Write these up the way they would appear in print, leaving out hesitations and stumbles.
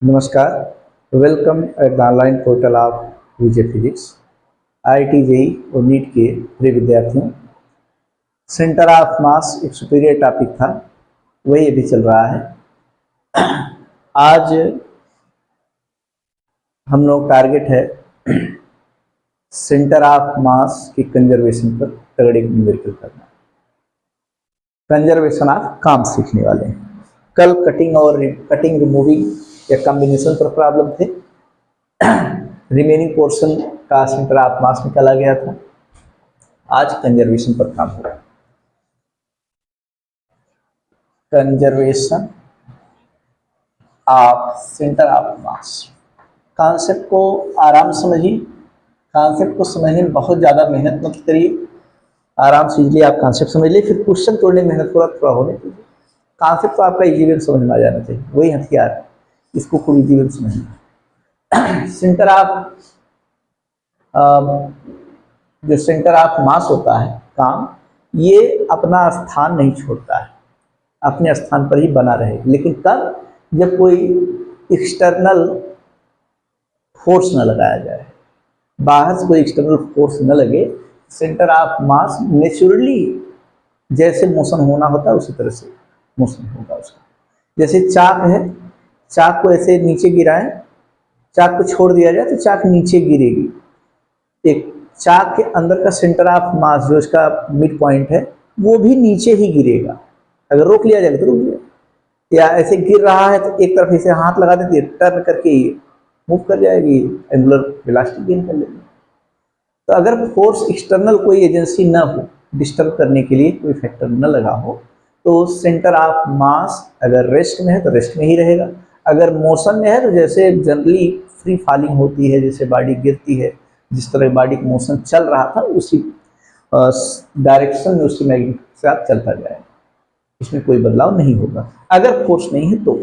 नमस्कार, welcome at the online portal of Vijay physics. IIT JEE और NEET के प्रिय विद्यार्थियों, सेंटर ऑफ मास एक सुपीरियर टॉपिक था, वही अभी चल रहा है। आज हम लोग टारगेट है सेंटर ऑफ मास की कंजर्वेशन पर तगड़े न्यूमेरिकल करना। कंजर्वेशन ऑफ काम सीखने वाले हैं। कल कटिंग रिमूविंग या कॉम्बिनेशन पर प्रॉब्लम थे। रिमेनिंग पोर्शन का सेंटर ऑफ मास निकाला गया था। आज कंजर्वेशन पर काम होगा। Conservation of centre of mass concept को आराम से समझिए। कॉन्सेप्ट को समझने में बहुत ज़्यादा मेहनत मत करिए, आराम से इजीली आप कॉन्सेप्ट समझ लिए, फिर क्वेश्चन तोड़ने में मेहनत थोड़ा होने दीजिए। कॉन्सेप्ट तो आपका इजी वे समझ में आ जाना चाहिए, वही हथियार है, इसको खूब इजी वे समझना। सेंटर ऑफ जो सेंटर ऑफ मास होता है काम, ये अपना स्थान नहीं छोड़ता है, अपने स्थान पर ही बना रहे। लेकिन कब? जब कोई एक्सटर्नल फोर्स न लगाया जाए, बाहर से कोई एक्सटर्नल फोर्स न लगे, सेंटर ऑफ मास नेचुरली जैसे मोशन होना होता है उसी तरह से मोशन होगा उसका। जैसे चाक है, चाक को ऐसे नीचे गिराएं, चाक को छोड़ दिया जाए तो चाक नीचे गिरेगी। एक चाक के अंदर का सेंटर ऑफ मास जो इसका मिड पॉइंट है वो भी नीचे ही गिरेगा। अगर रोक लिया जाएगा तो रुक गया, या ऐसे गिर रहा है तो एक तरफ ऐसे हाथ लगा देती है, टर्न करके मूव कर जाएगी, एंगुलर वेलोसिटी गेन कर लेगी। तो अगर फोर्स एक्सटर्नल कोई एजेंसी ना हो, डिस्टर्ब करने के लिए कोई फैक्टर न लगा हो, तो सेंटर ऑफ मास अगर रेस्ट में है तो रेस्ट में ही रहेगा। अगर मोशन में है तो जैसे जनरली फ्री फॉलिंग होती है, जैसे बॉडी गिरती है, जिस तरह बॉडी का मोशन चल रहा था उसी डायरेक्शन में, उसी मैग्नीट्यूड के साथ चलता जाएगा, इसमें कोई बदलाव नहीं होगा अगर फोर्स नहीं है तो।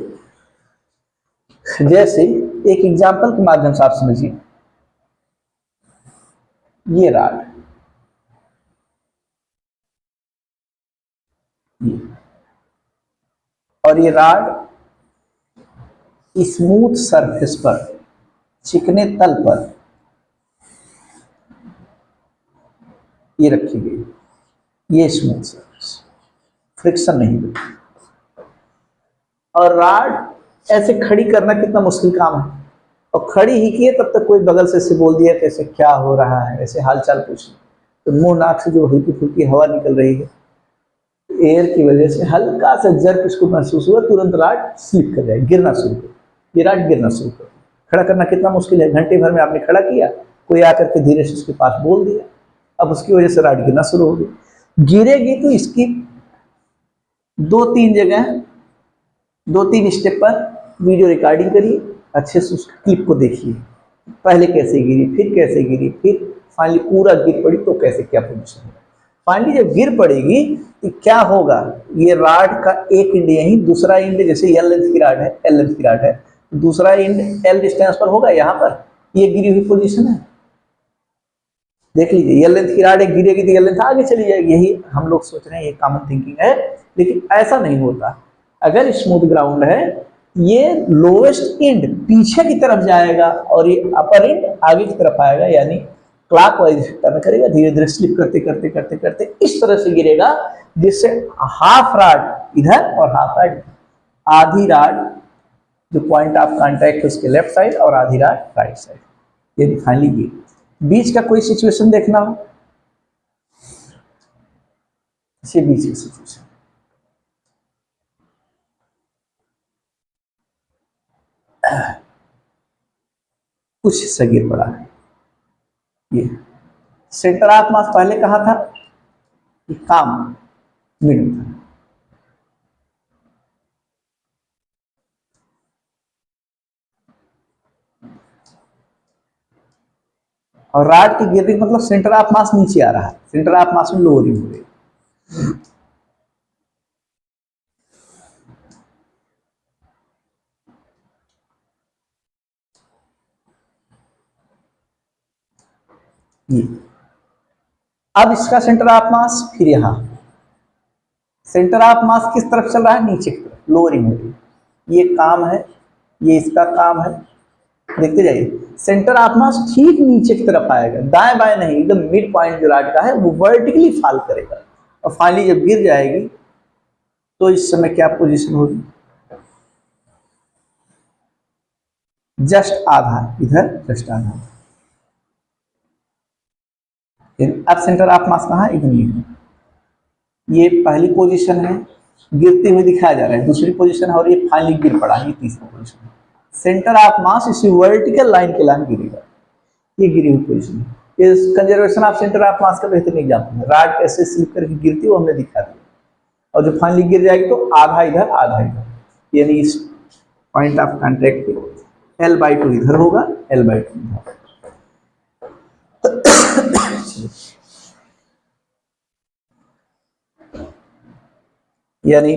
जैसे एक एग्जांपल के माध्यम से आप समझिए, ये रॉड, ये और ये रॉड स्मूथ सरफेस पर, चिकने तल पर ये रखी गई, ये स्मूथ सरफेस, फ्रिक्शन नहीं होती। और रॉड ऐसे खड़ी करना कितना मुश्किल काम है, और खड़ी ही किए तब तक कोई बगल से बोल दिया कैसे क्या हो रहा है, ऐसे हालचाल पूछ, तो मुंह नाक से जो हल्की फुल्की हवा निकल रही है एयर की वजह से हल्का सा जर्क इसको महसूस हुआ, तुरंत रॉड स्लिप कर जाए, गिरना शुरू कर, ये रॉड गिरना शुरू कर। खड़ा करना कितना मुश्किल है, घंटे भर में आपने खड़ा किया, कोई आकर के धीरे से उसके पास बोल दिया, अब उसकी वजह से रॉड गिरना शुरू हो गई। गिरेगी तो इसकी दो तीन स्टेप पर वीडियो रिकॉर्डिंग करिए, अच्छे से उस क्लिप को देखिए, पहले कैसे गिरी, फिर कैसे गिरी, फिर फाइनली पूरा गिर पड़ी तो कैसे क्या पोजिशन है। फाइनली जब गिर पड़ेगी तो क्या होगा, ये रॉड का एक एंड यही, दूसरा एंड जैसे एल लेंथ की रॉड है, एल लेंथ की रॉड है, दूसरा एंड एल डिस्टेंस पर होगा, यहाँ पर ये गिरी हुई पोजीशन है, देख लीजिए, एल लेंथ की रॉड एक गिरेगी तो एल लेंथ आगे चली जाएगी। यही हम लोग सोच रहे हैं, ये कॉमन थिंकिंग है, लेकिन ऐसा नहीं होता। अगर स्मूथ ग्राउंड है, ये लोवेस्ट एंड पीछे की तरफ जाएगा और ये अपर एंड आगे की तरफ आएगा, यानी क्लॉकवाइज टर्न करेगा, धीरे धीरे स्लिप करते करते करते करते इस तरह से गिरेगा, जिससे हाफ रॉड इधर और हाफ रॉड, आधी रॉड जो पॉइंट ऑफ कांटेक्ट है उसके लेफ्ट साइड और आधी रॉड राइट साइड, ये फाइनली ये बीच का कोई सिचुएशन देखना हो, इसे बीच की सिचुएशन, कुछ हिस्सा गिर पड़ा है, ये सेंटर ऑफ मास पहले कहा था, ये काम मिड था, और रॉड की गियरिंग मतलब सेंटर ऑफ मास नीचे आ रहा है, सेंटर ऑफ मास में लोअरिंग हो रही। ये अब इसका सेंटर ऑफ मास फिर यहां, सेंटर ऑफ मास किस तरफ चल रहा है, नीचे की तरफ, लोअरिंग हो रही है, ये काम है, ये इसका काम है। देखते जाइए, सेंटर ऑफ मास ठीक नीचे की तरफ आएगा, दाएं बाएं नहीं, एकदम मिड पॉइंट जो रॉड का है वो वर्टिकली फॉल करेगा, और फाइनली जब गिर जाएगी तो इस समय क्या पोजीशन होगी, जस्ट आधा, इधर जस्ट आधा। अब सेंटर ऑफ मास कहाँ है, इधर। ये पहली पोजीशन है, गिरते हुए दिखाया जा रहा है, दूसरी पोजीशन है, और ये फाइनली गिर पड़ा, ये तीसरी पोजीशन है। सेंटर ऑफ मास इसी वर्टिकल लाइन के लाइन गिरेगा, ये गिरी हुई पोजीशन है। इस कंजर्वेशन ऑफ सेंटर ऑफ मास का बेहतर एग्जाम्पल है, राड कैसे स्लिप करके गिरती है वो हमने दिखा दिया, और जो फाइनली गिर जाएगी तो आधा इधर आधा इधर, यानी इस पॉइंट ऑफ कॉन्टैक्ट पे L/2 इधर होगा, L/2 इधर। यानी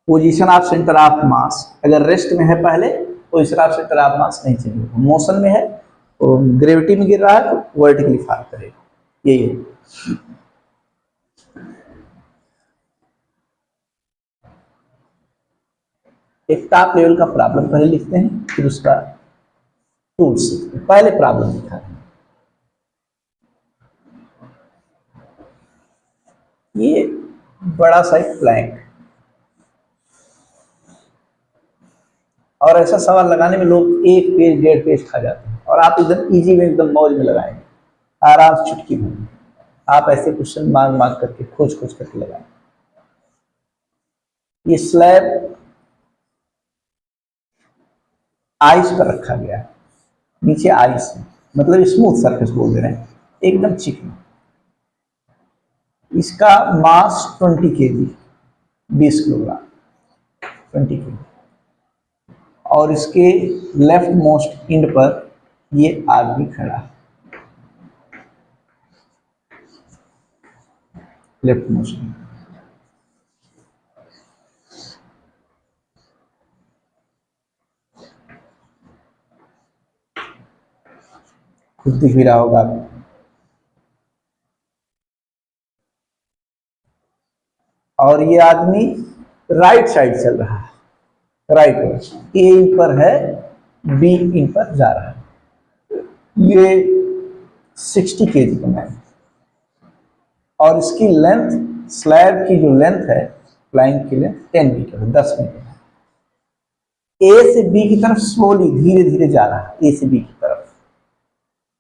पोजीशन ऑफ सेंटर ऑफ मास अगर रेस्ट में है पहले, पोजीशन ऑफ सेंटर ऑफ मास नहीं चेंज होगा, मोशन में है तो ग्रेविटी में गिर रहा है तो वर्टिकली फॉल करेगा, यही है। एक टॉप लेवल का प्रॉब्लम पहले लिखते हैं, फिर उसका टूल्स सीखते हैं। पहले प्रॉब्लम लिखा है, ये बड़ा सा एक प्लैंक, और ऐसा सवाल लगाने में लोग 1 पेज 1.5 पेज खा जाते हैं, और आप एकदम इजी में एकदम मौज में लगाएंगे, आराम से चुटकी में आप ऐसे क्वेश्चन मांग मांग करके खोज खोज करके लगाएंगे। ये स्लैब आइस पर रखा गया है, नीचे आइस है, मतलब स्मूथ सरफेस बोल दे रहे हैं, एकदम चिकना। इसका मास 20 kg, 20 किलोग्राम, 20 kg, और इसके लेफ्ट मोस्ट एंड पर ये आदमी खड़ा है, लेफ्ट मोस्ट एंड। खुद दिख भी रहा होगा आपको। और ये आदमी राइट साइड चल रहा है, राइट ए इन पर है, बी इन पर जा रहा है। ये 60 kg का मैन, और इसकी लेंथ, स्लैब की जो लेंथ है, प्लैंक की लेंथ 10 मीटर है, 10 मीटर है। ए से बी की तरफ स्लोली धीरे धीरे जा रहा है, ए से बी की तरफ।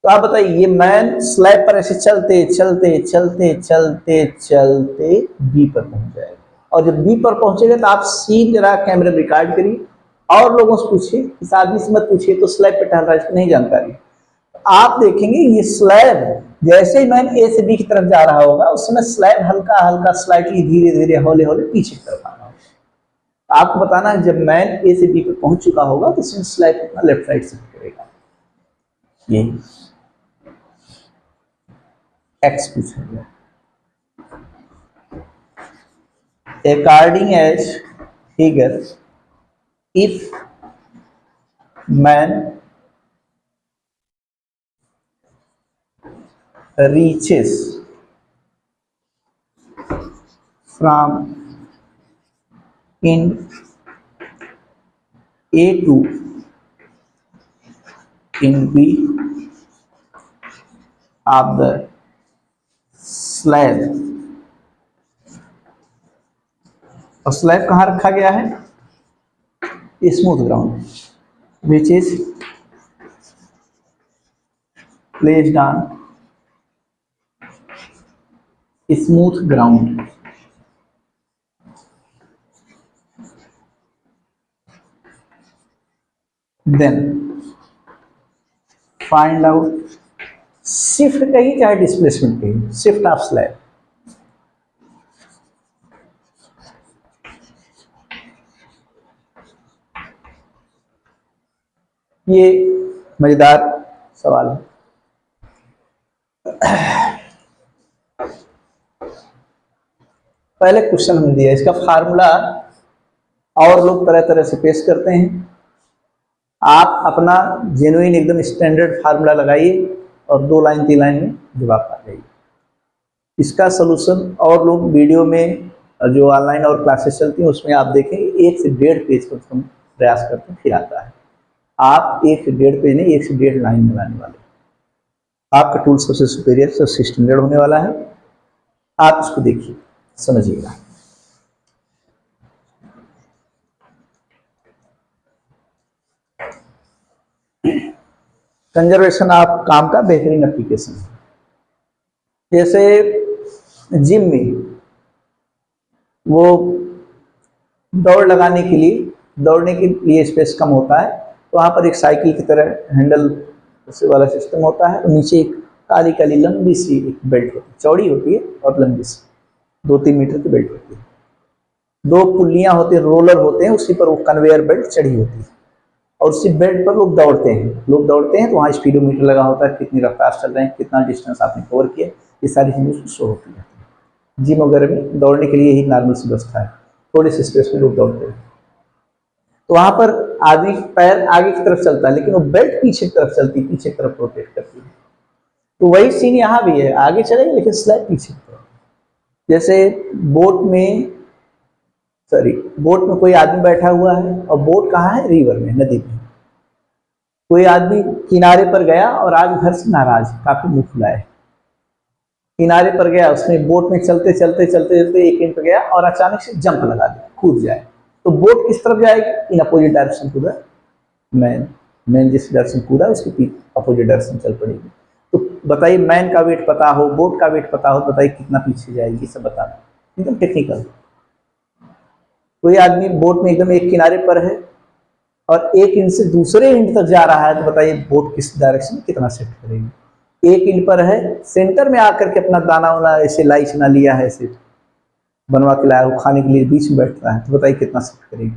तो आप बताइए, ये मैन स्लैब पर ऐसे चलते चलते चलते चलते चलते बी पर पहुंच जाएगा, और जब बी पर पहुंचेगा तो आप सीन जरा कैमरे में रिकॉर्ड करिए, और लोगों से पूछिए, इस आदमी से मत पूछिए तो स्लैब पे टहल रहा है, इसको नहीं जानकारी। आप देखेंगे ये स्लैब जैसे ही मैन ए से बी की तरफ जा रहा होगा, उस समय स्लैब हल्का हल्का स्लाइटली धीरे धीरे हौले हौले पीछे की तरफ आना होगा। आपको बताना है जब मैन ए से बी पर पहुंच चुका होगा तो उसमें स्लैब कितना लेफ्ट राइट से करेगा, यही एक्स पूछा गया। According as figure, if man reaches from end A to end B of the slab, और स्लैब कहाँ रखा गया है, smooth ground, which is placed on smooth ground, then find out shift कहीं चाहे डिस्प्लेसमेंट कहीं, शिफ्ट ऑफ स्लैब। ये मजेदार सवाल है। पहले क्वेश्चन हमने दिया, इसका फार्मूला और लोग तरह तरह से पेश करते हैं, आप अपना जेन्युइन एकदम स्टैंडर्ड फार्मूला लगाइए और 2 लाइन 3 लाइन में जवाब पा जाइए। इसका सलूशन और लोग वीडियो में जो ऑनलाइन और क्लासेस चलती हैं उसमें आप देखेंगे 1 से 1.5 पेज को हम प्रयास करते हैं फिर आता है। आप 1 से 1.5 पेज नहीं 1 से 1.5 लाइन बनाने वाले, आपका टूल सबसे सुपीरियर सबसे स्टैंडर्ड होने वाला है। आप इसको देखिए समझिएगा। कंजर्वेशन ऑफ काम का बेहतरीन एप्लीकेशन है। जैसे जिम में वो दौड़ लगाने के लिए, दौड़ने के लिए स्पेस कम होता है, तो वहाँ पर एक साइकिल की तरह हैंडल वाला सिस्टम होता है और नीचे एक काली काली लंबी सी एक बेल्ट होती है, चौड़ी होती है और लंबी सी 2-3 मीटर की बेल्ट होती है। 2 पुल्लियाँ होती हैं, रोलर होते हैं, उसी पर वो कन्वेयर बेल्ट चढ़ी होती है और उसी बेल्ट पर लोग दौड़ते हैं। तो वहाँ स्पीडोमीटर लगा होता है, कितनी रफ्तार चल रहे हैं, कितना डिस्टेंस आपने कवर किया, ये सारी चीज़ें शो होती है। जिम वगैरह में दौड़ने के लिए यही नॉर्मल सी व्यवस्था है, थोड़े से स्पेस में लोग दौड़ते हैं। तो वहाँ पर आदमी पैर आगे की तरफ चलता है लेकिन वो बेल्ट पीछे की तरफ चलती है, पीछे की तरफ रोटेट करती है। तो वही सीन यहाँ भी है, आगे चलेगा लेकिन स्लाइड पीछे की तरफ। जैसे बोट में कोई आदमी बैठा हुआ है और बोट कहाँ है, रिवर में, नदी में। कोई आदमी किनारे पर गया और आज घर से नाराज, काफी मुंह फुला है, किनारे पर गया, उसने बोट में चलते चलते चलते चलते एक इंच पे गया और अचानक से जंप लगा दिया, कूद जाए, तो बोट किस तरफ जाएगी, इन अपोजिट डायरेक्शन कूदा, मैन जिस डायरेक्शन कूदा उसकी अपोजिट डायरेक्शन चल पड़ेगी। तो बताइए मैन का वेट पता हो, बोट का वेट पता हो, बताइए कितना पीछे जाएगी, सब बताना एकदम टेक्निकल। कोई आदमी बोट में एकदम एक किनारे पर है और एक इंच से दूसरे इंच तक जा रहा है, तो बताइए बोट किस डायरेक्शन में कितना सेट करेगी। एक इंच पर है, सेंटर में आकर के अपना दाना वाना ऐसे लाई चना लिया है, ऐसे बनवा के लाया वो खाने के लिए, बीच में बैठता है, तो बताइए कितना सेट करेगी।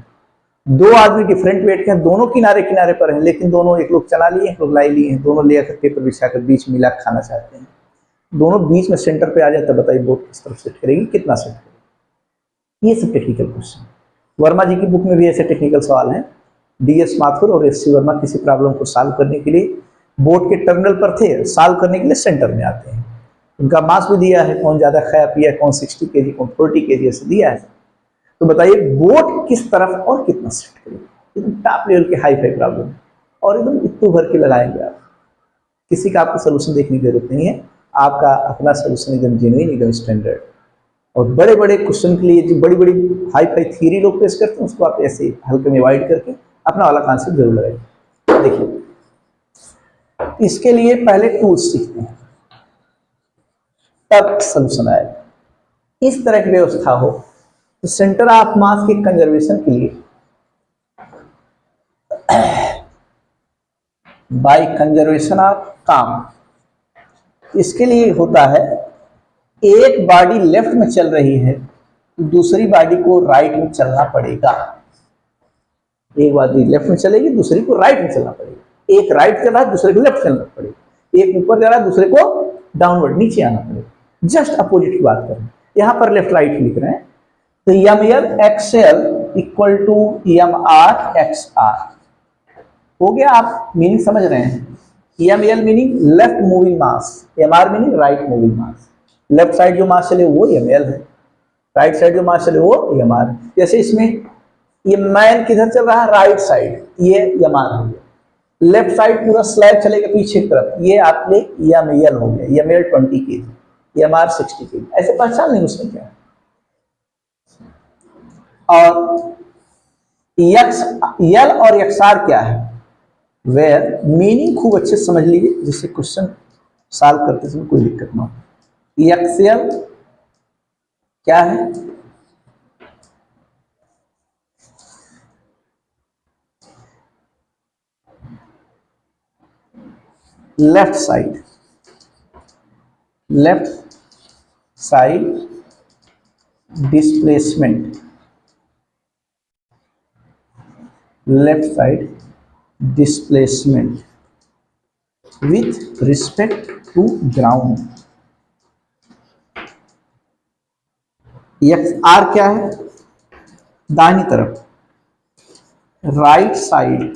2 आदमी डिफरेंट वेट के हैं, दोनों किनारे किनारे पर हैं, लेकिन दोनों, एक लोग चना लिए, एक लोग लाई लिए हैं, दोनों ले आकर पेपर बिछाकर बीच मिला खाना चाहते हैं, दोनों बीच में सेंटर पे आ जाए, तो बताइए बोट किस तरफ सेट करेगी, कितना सेट करेगी। ये सब टेक्निकल क्वेश्चन। वर्मा जी की बुक में भी ऐसे टेक्निकल सवाल हैं। DS माथुर और SC वर्मा किसी प्रॉब्लम को सॉल्व करने के लिए बोट के टर्मिनल पर थे, सॉल्व करने के लिए सेंटर में आते हैं। उनका मास भी दिया है, कौन ज़्यादा खाया पिया, कौन 60 kg, कौन 40 kg, ऐसे दिया है। तो बताइए बोट किस तरफ और कितना सेट करेगी। एकदम टॉप लेवल के हाई फाई प्रॉब्लम और एकदम इतू भर के लगाएंगे आप, किसी का आपको सोल्यूशन देखने की जरूरत नहीं है, आपका अपना सोल्यूशन एकदम जेन्युइन, एकदम स्टैंडर्ड। और बड़े बड़े क्वेश्चन के लिए जो बड़ी बड़ी हाई फाई थ्योरी लोग पेश करते हैं, उसको आप ऐसे हल्के में अवॉइड करके अपना वाला कॉन्सेप्ट जरूर लगाइए। देखिए इसके लिए पहले टूल्स सीखते हैं, तब सोल्यूशन आएगा। इस तरह की व्यवस्था हो तो सेंटर ऑफ मास के कंजर्वेशन के लिए बाय कंजर्वेशन ऑफ काम, इसके लिए होता है एक बॉडी लेफ्ट में चल रही है तो दूसरी बॉडी को राइट में चलना पड़ेगा। एक बॉडी लेफ्ट में चलेगी, दूसरी को राइट में चलना पड़ेगा। एक राइट चल रहा है, दूसरे को लेफ्ट चलना पड़ेगा। एक ऊपर जा रहा है, दूसरे को डाउनवर्ड नीचे आना पड़ेगा। जस्ट अपोजिट की बात करें, यहां पर लेफ्ट राइट लिख रहे हैं, तो ML XL equal to MR XR हो गया। आप मीनिंग समझ रहे हैं। ML मीनिंग लेफ्ट मूविंग मास, MR मीनिंग राइट मूविंग मास। लेफ्ट साइड जो मास चले वो ML है, राइट साइड जो मास चले वो MR। जैसे इसमें ये मैन किधर चल रहा है, राइट साइड, ये MR हो गया। लेफ्ट साइड पूरा स्लैब चलेगा पीछे की तरफ, ये आपके ML हो गया। ML 20 kg, MR 60 kg, ऐसे पहचान लेंगे उसमें क्या है। और L और XR क्या है, वेयर मीनिंग खूब अच्छे से समझ लीजिए, जिससे क्वेश्चन सॉल्व करते समय कोई दिक्कत ना हो। XL क्या है, left side displacement, left side displacement with respect to ground. XR क्या है, दाहिनी तरफ, right side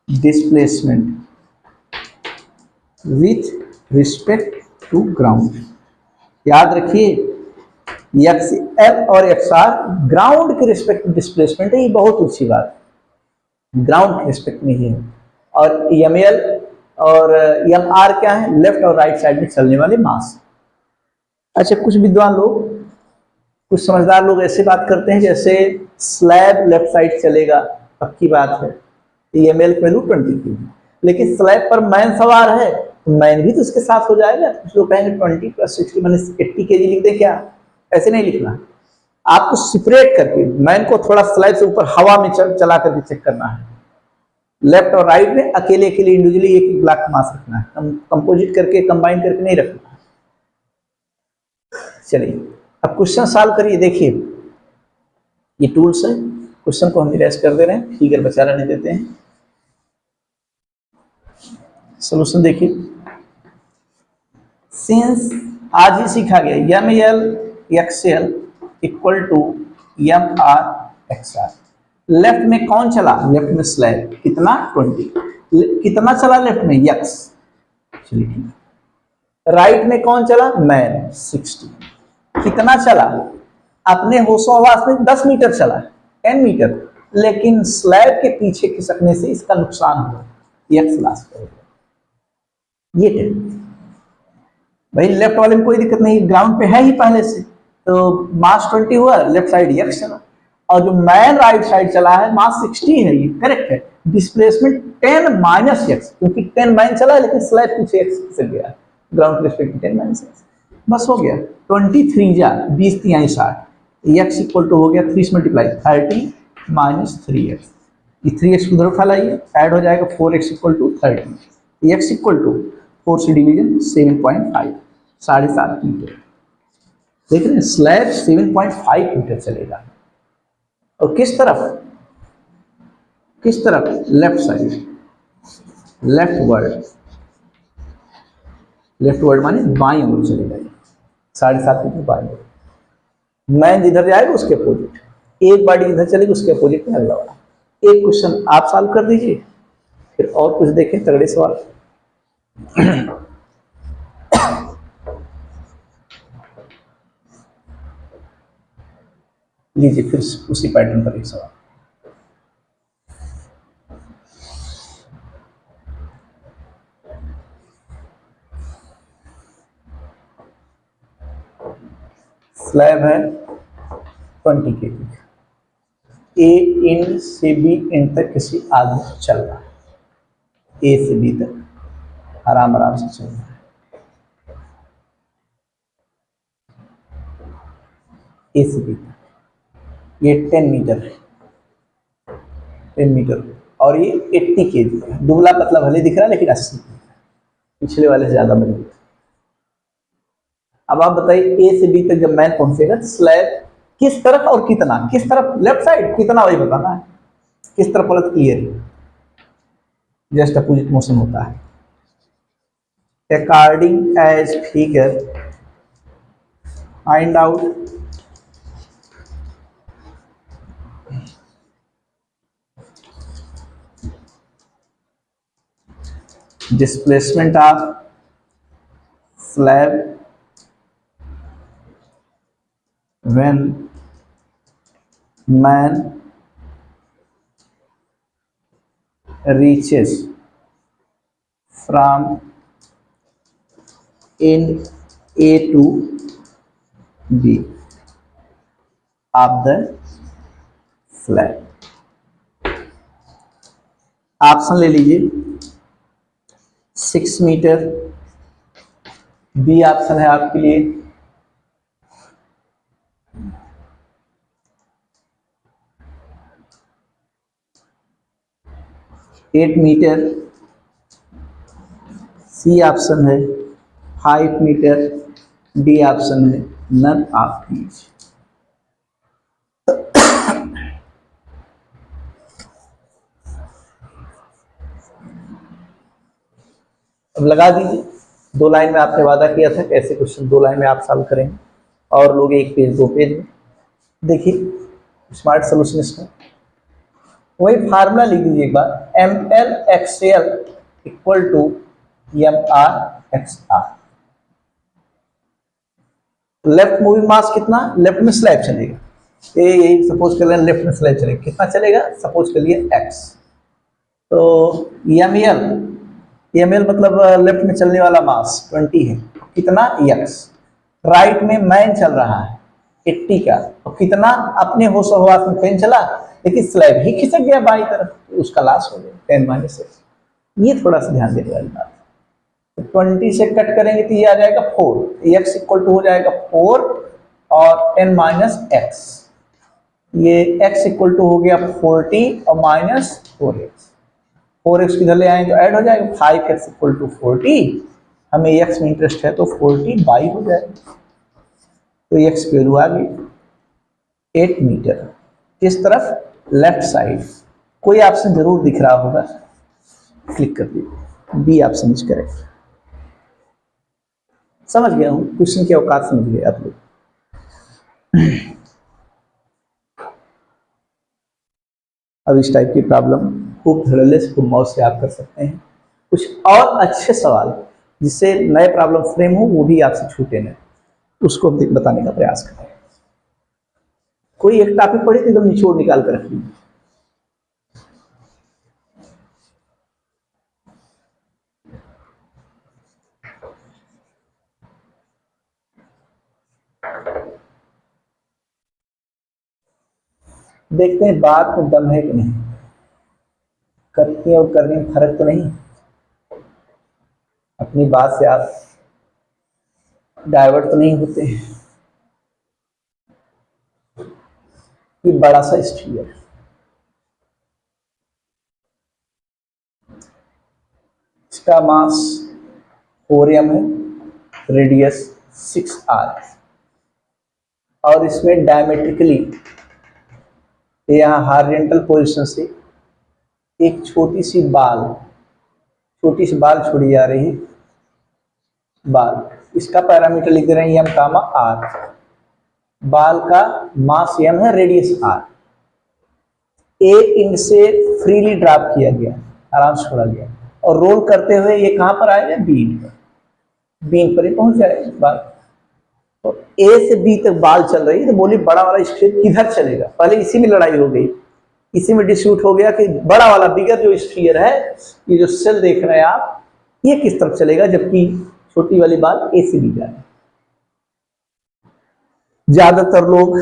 displacement with respect to ground. याद रखिए एल और एक्स आर ग्राउंड के रिस्पेक्ट डिस्प्लेसमेंट है, ये बहुत अच्छी बात है, ग्राउंड के रिस्पेक्ट में ही है। और एम एल और एम आर क्या है, लेफ्ट और राइट साइड में चलने वाले मास। अच्छा, कुछ विद्वान लोग, कुछ समझदार लोग ऐसे बात करते हैं जैसे स्लैब लेफ्ट साइड चलेगा, पक्की बात है, एम एल की वैल्यू 20 की, लेकिन स्लैब पर मैन सवार है तो मैन भी तो उसके साथ हो जाएगा। कुछ लोग कहेंगे 20 + 60 माने 80 kg लिख दे क्या, ऐसे नहीं लिखना, आपको सेपरेट करके मैन को थोड़ा स्लैब से ऊपर हवा में चला करके चेक करना है, लेफ्ट और राइट में अकेले अकेले इंडिविजुअली एक एक ब्लॉक मास रखना है, कंपोजिट करके कंबाइन करके नहीं रखना है। चलिए अब क्वेश्चन सॉल्व करिए। देखिए ये टूल्स है, क्वेश्चन को हम इरेज कर दे रहे हैं, फिगर बचा रहने देते हैं। सॉल्यूशन देखिए, सिंस आज ही सीखा गया M L XL equal to M R X R, left में कौन चला, लेफ्ट में स्लैब, कितना 20, कितना चला लेफ्ट में यक्स, चलिए ठीक है। राइट में कौन चला, मैन 60, कितना चला, अपने होशो हवास में 10 मीटर चला, 10 मीटर, लेकिन स्लैब के पीछे खिसकने से इसका नुकसान हुआ, यक्स लास्ट हो गया। ये भाई लेफ्ट वाले में कोई दिक्कत नहीं, ग्राउंड पे है ही पहले से, तो मास 20 हुआ, लेफ्ट साइड यक्स चला, और जो मैन राइट साइड चला है मास 60 है, ये करेक्ट है। डिस्प्लेसमेंट 10 - x, क्योंकि 10 मैन चला है लेकिन स्लैब पीछे x से गया, ग्राउंड के रिस्पेक्ट 10 - x, बस हो गया। 23 जा 20 3 60, x इक्वल टू हो गया 3 से मल्टीप्लाई 30 - 3x, ये 3x उधर उठा लाइए, ऐड हो जाएगा 4x equal to 30, x equal to 4 से डिवीजन 7.5, 7.5 मीटर। देख रहे हैं स्लैब 7.5 मीटर चलेगा, और किस तरफ, किस तरफ, left side, left word, left word माने बाईं ओर चलेगा, 7.5 मीटर बाईं ओर। मैन जिधर जाएगा उसके अपोजिट, एक बॉडी जिधर चलेगी उसके अपोजिट में अगला वाला। एक क्वेश्चन आप सॉल्व कर दीजिए, फिर और कुछ देखें तगड़े सवाल। लीजिए फिर उसी पैटर्न पर एक सवाल। स्लैब है 20 kg, ए एंड से बी एंड तक किसी आदमी चल रहा है, ए से बी तक आराम आराम से चल रहा है, ए से बी तक, ये 10 मीटर है, 10 मीटर, और ये 80 kg है, दुबला पतला भले दिख रहा है लेकिन 80 kg, पिछले वाले से ज्यादा मजबूत। अब आप बताइए ए से बी तक जब मैन पहुंचेगा तो स्लैब किस तरफ और कितना, किस तरफ, लेफ्ट साइड कितना, वही बताना है, किस तरफ पलट क्लियर, जस्ट अपोजिट मोशन होता है। According as figure find out displacement of slab when man reaches from end A to B of the slab। Option ले लीजिए, 6 मीटर, बी ऑप्शन है आपके लिए 8 मीटर, सी ऑप्शन है 5 मीटर, डी ऑप्शन है none of these. अब लगा दीजिए, 2 लाइन में आपने वादा किया था कैसे क्वेश्चन 2 लाइन में आप सॉल्व करेंगे, और लोग 1 पेज 2 पेज में। देखिए स्मार्ट सॉल्यूशन इसका वही फार्मूला लिख दीजिए एक बार, M L X L equal to M R X R. Left moving mass कितना, लेफ्ट में स्लैब चलेगा, ये यही सपोज कर लें लेफ्ट में स्लैब चलेगा, कितना चलेगा, सपोज कर लिए एक्स। तो एम एल मतलब लेफ्ट में चलने वाला मास 20 है, कितना एक्स। राइट में मैन चल रहा है 80 का, और कितना अपने होश हवास में फैन चला, लेकिन स्लैब ही खिसक गया बाई तरफ, तो उसका लॉस हो गया 10-6। ये थोड़ा सा ध्यान देने वाली बात है। तो 20 से कट करेंगे तो ये आ जाएगा 4, एक्स इक्वल टू हो जाएगा 4 और n-x, ये x इक्वल टू हो गया 40 और -4x। 4x किधर ले आए तो ऐड हो जाएगा, 5x इक्वल टू 40, हमें x में इंटरेस्ट है तो 40 बाई हो जाएगा, तो x की वैल्यू आ गई 8 मीटर। किस तरफ, लेफ्ट साइड। कोई ऑप्शन जरूर दिख रहा होगा, क्लिक कर दीजिए, बी ऑप्शन इज करेक्ट। समझ गया हूं, क्वेश्चन की औकात समझ गए आप लोग। अब इस टाइप की प्रॉब्लम खूब धड़ल्ले से खूब मौज से आप कर सकते हैं। कुछ और अच्छे सवाल जिससे नए प्रॉब्लम फ्रेम हो वो भी आपसे छूटे नहीं, उसको बताने का प्रयास करें। कोई एक टॉपिक पढ़े तो एकदम निचोड़ निकाल कर रख लीजिए। देखते हैं बात में दम है कि नहीं, करने और करने में फर्क तो नहीं, अपनी बात से आप डाइवर्ट तो नहीं होते हैं। ये बड़ा सा स्फीयर, इसका मास 4m है, रेडियस 6r, और इसमें डायमेट्रिकली यहाँ हॉरिजॉन्टल पोजीशन से एक छोटी सी बाल छोड़ी जा रही है, बाल, इसका पैरामीटर लिख दे रहे हैं m कामा r, बाल का मास m है, रेडियस r, ए इंड से फ्रीली ड्रॉप किया गया, आराम से छोड़ा गया, और रोल करते हुए ये कहां पर आएगा, बीन पर, बीन पर ही पहुंच जाएगा बाल। तो ए से बी तक बाल चल रही है, तो बोली बड़ा वाला स्फीयर किधर चलेगा, पहले इसी में लड़ाई हो गई, इसी में डिस्प्यूट हो गया कि बड़ा वाला बिगर जो स्फीयर है, ये जो सेल देख रहे हैं आप, ये किस तरफ चलेगा, जबकि छोटी वाली बाल ए से बी जा रही है। ज्यादातर लोग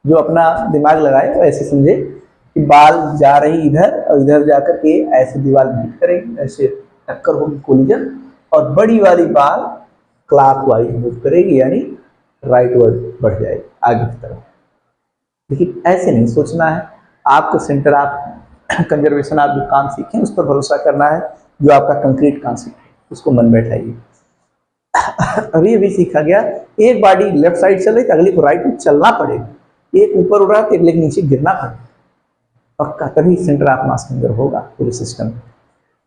जो अपना दिमाग लगाए वो ऐसे समझे कि बाल जा रही इधर और इधर जाकर के ऐसे दीवार हिट करेगी, ऐसे टक्कर होगी, कोलिजन, और बड़ी वाली बाल क्लॉकवाइज मूव करेगी, यानी राइट वर्ड बढ़ जाएगी आगे की तरफ। लेकिन ऐसे नहीं सोचना है, आपको सेंटर ऑफ कंजर्वेशन आप जो काम सीखें उस पर भरोसा करना है, जो आपका कंक्रीट कॉन्सेप्ट है उसको मन बैठाइए। अभी सीखा गया, एक बॉडी लेफ्ट साइड चल रही तो अगले को राइट में चलना पड़ेगा, एक ऊपर उड़ रहा तो अगले के नीचे गिरना पड़ेगा, पक्का, तभी सेंटर ऑफ मास कंजर्व होगा पूरे सिस्टम में।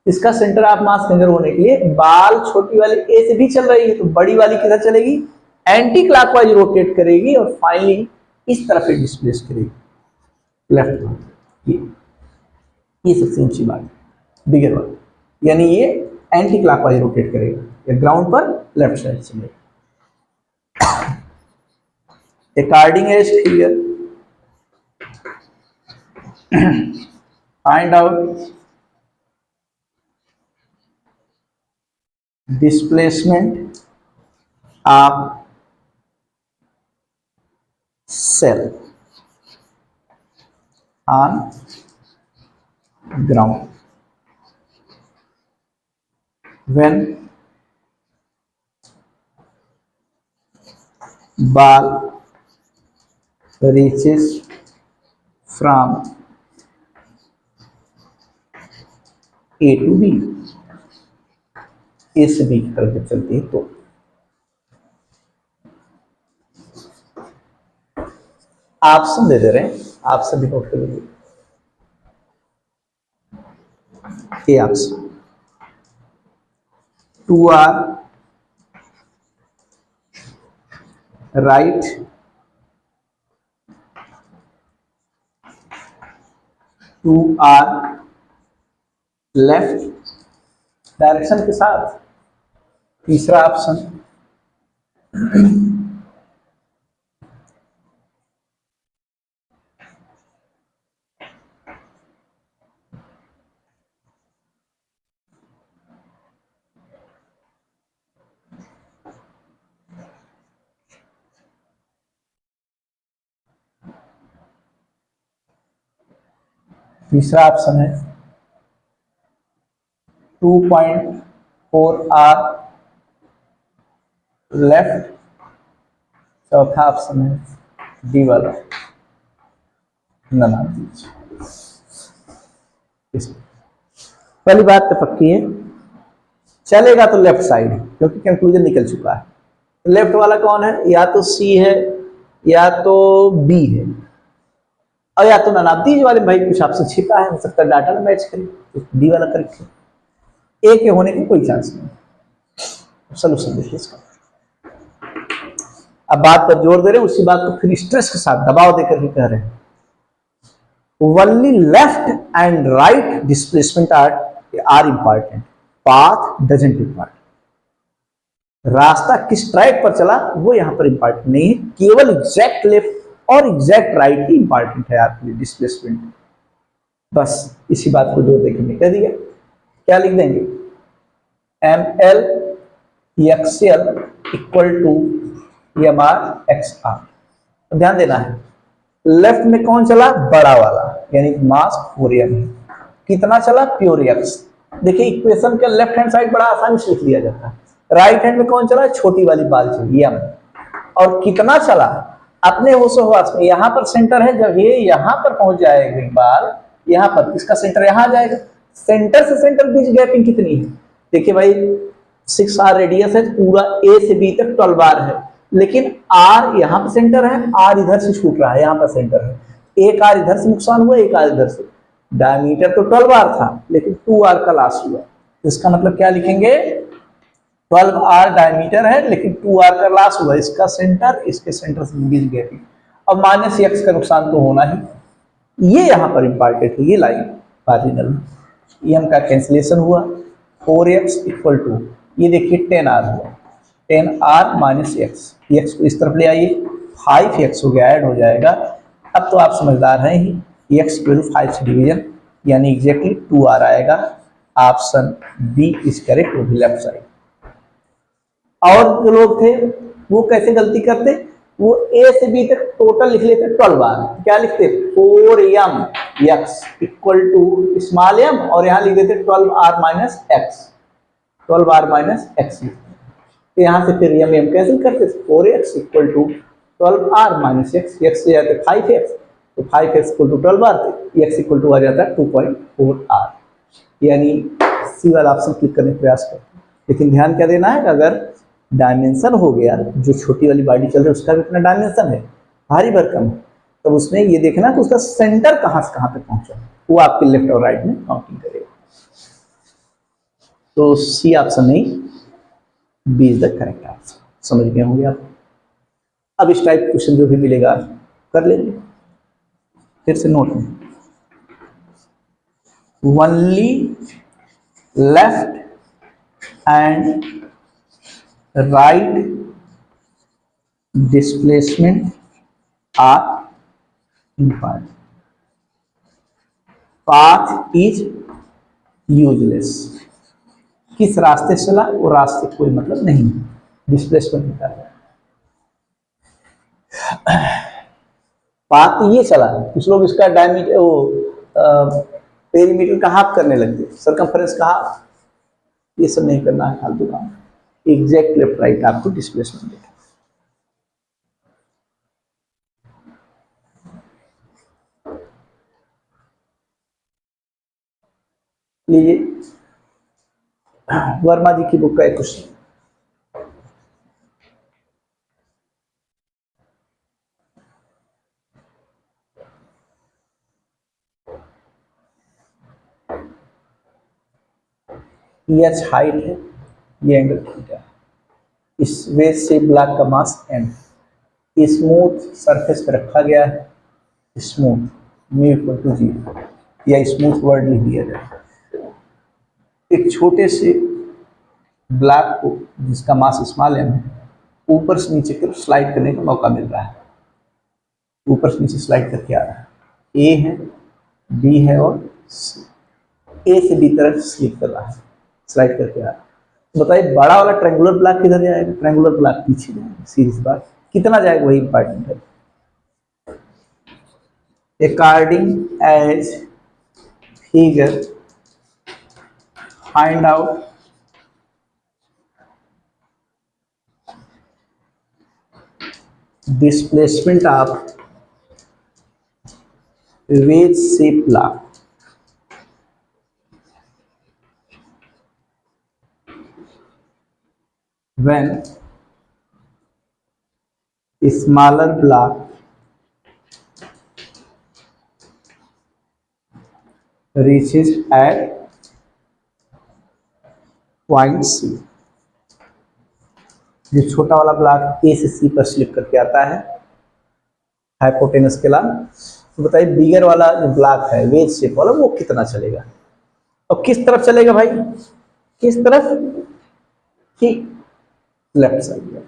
इसका सेंटर ऑफ मास कंजर्व होने के लिए बाल छोटी वाली ए से भी चल रही है, तो बड़ी वाली किधर चलेगी, एंटी क्लॉकवाइज रोटेट करेगी और फाइनली इस तरफ डिस्प्लेस करेगी, लेफ्ट में। ये सबसे ऊंची बात, बिगर वाली, यानी ये एंटी क्लॉकवाइज रोटेट करेगा, या ग्राउंड पर लेफ्ट साइड चलेगा। According as figure, find out displacement of cell on ground when ball reaches from A to B, ए से बी की तरफ जब चलती है तो। ऑप्शन दे दे रहे हैं, आप सभी नोट कर लीजिए। A option 2R right, 2R left direction के साथ। तीसरा ऑप्शन तीसरा ऑप्शन है 2.4 r लेफ्ट। चौथा ऑप्शन है डी वाला, ननादी। पहली बात तो पक्की है, चलेगा तो लेफ्ट साइड, क्योंकि कंक्लूजन निकल चुका है। लेफ्ट वाला कौन है? या तो सी है या तो बी है, और या तो ननादी वाले भाई कुछ आपसे छिपा है, हो सकता है डाटा में मैच करे, तो डी वाला करेक्ट है। ए के होने की कोई चांस नहीं। सोल्यूशन देखिए इसका। अब बात पर जोर दे रहे हैं, उसी बात को फिर स्ट्रेस के साथ दबाव देकर भी कह रहे हैं, only left and right displacement are important, path doesn't important। रास्ता किस ट्रैक पर चला वो यहां पर इंपॉर्टेंट नहीं है, केवल एग्जैक्ट लेफ्ट और एग्जैक्ट राइट ही इंपॉर्टेंट है आपके लिए डिस्प्लेसमेंट। बस इसी बात को जोर देकर कह दिया। क्या लिख देंगे? M L XL equal to M R X R. ध्यान देना है, लेफ्ट में कौन चला? बड़ा वाला, यानी मास 4m है। कितना चला? Pure x. देखिए इक्वेशन के लेफ्ट हैंड साइड बड़ा आसानी से लिख लिया जाता है। राइट हैंड में कौन चला? छोटी वाली बाल चली एम। और कितना चला? अपने होशोहवास में यहां पर सेंटर है, जब ये यहां पर पहुंच जाएगी बाल, यहां पर इसका सेंटर यहां आ जाएगा। सेंटर से सेंटर बीच गैपिंग कितनी है? देखिए भाई 6r रेडियस है, पूरा ए से बी तक 12r है, लेकिन आर यहाँ पर सेंटर है, आर इधर से छूट रहा है, यहाँ पर सेंटर है। एक आर इधर से नुकसान हुआ, एक आर इधर से। डायमीटर तो 12r था, लेकिन 2r का लॉस हुआ। इसका मतलब क्या लिखेंगे? 12r डायमीटर है, लेकिन 2r का लॉस हुआ। इसका सेंटर इसके सेंटर से बीच गैपिंग। अब माइनस एक्स का नुकसान तो होना ही। ये यहाँ पर इंपॉर्टेंट है, ये लाइन मार्जिनल। एम का कैंसिलेशन हुआ, 4x इक्वल टू, ये देखिए 10r हुआ, 10r माइनस एक्स। एक्स को इस तरफ ले आइए, 5x हो गया, ऐड हो जाएगा। अब तो आप समझदार हैं ही, x की वैल्यू 5 से डिवीजन, यानी एग्जैक्टली 2r आएगा। ऑप्शन बी इज करेक्ट, वो भी लेफ्ट साइड। और जो लोग थे वो कैसे गलती करते? वो ए से बी तक टोटल लिख लेते 12r। क्या लिखते? 4m x equal to small m, और यहां लिख देते 12r minus x, 12r minus x. तो यहां से फिर एम एम कैंसिल करते, 4x equal to 12r minus x. X से जाते 5x, तो 5x equal to 12r, x equal to आ जाता है 2.4r। यानी सी वाला ऑप्शन क्लिक करने का प्रयास करते हैं। लेकिन ध्यान क्या देना है, अगर डायमेंशन हो गया, जो छोटी वाली बॉडी चल रही है उसका भी अपना डायमेंशन है, भारी भरकम, तब उसमें ये देखना कि उसका सेंटर कहां से कहां तक पहुंचा, वो आपके लेफ्ट और राइट में काउंटिंग करेगा। तो सी ऑप्शन नहीं, B is the correct answer. समझ गए होंगे आप। अब इस टाइप क्वेश्चन जो भी मिलेगा कर लेंगे। फिर से नोट में, only left and right displacement are important, path is useless. किस रास्ते से चला वो रास्ते कोई मतलब नहीं, डिस्प्लेसमेंट होता है। पाथ ये चला, कुछ लोग इसका डायमीटर पेरीमीटर का हाफ करने लग गए, सरकमफ्रेंस का हाफ। ये सब नहीं करना है, फालतू काम। एग्जैक्ट लेफ्ट राइट आपको डिस्प्लेसमेंट देगा। लीजिए वर्मा जी की बुक का एक क्वेश्चन, एच हाइट है, ये एंगल थीटा है, इस वे से ब्लॉक का मास एम, स्मूथ सरफेस पे रखा गया है, स्मूथ म्यू इक्वल टू 0, या स्मूथ वर्ड लिख दिया जाए। एक छोटे से ब्लॉक को जिसका मास स्मॉल एम है, ऊपर से नीचे की स्लाइड करने का मौका मिल रहा है। ऊपर से नीचे स्लाइड करके आ रहा है, ए है, बी है और सी। ए से बी तरफ स्लिप कर रहा है, स्लाइड करके आ रहा है। तो बताइए बड़ा वाला ट्रायंगुलर ब्लॉक किधर जाएगा? ट्रायंगुलर ब्लॉक पीछे जाएगा, सीरीज बात। कितना जाएगा वही इंपॉर्टेंट है। According as figure find out displacement of wedge shape block when smaller block reaches at point C। जो छोटा वाला ब्लॉक ए से सी पर स्लिप करके आता है हाइपोटेनस के अलावा, तो बताइए बिगर वाला जो ब्लॉक है वेज शेप वाला वो कितना चलेगा और किस तरफ चलेगा भाई, किस तरफ, ठीक लेफ्ट साइड।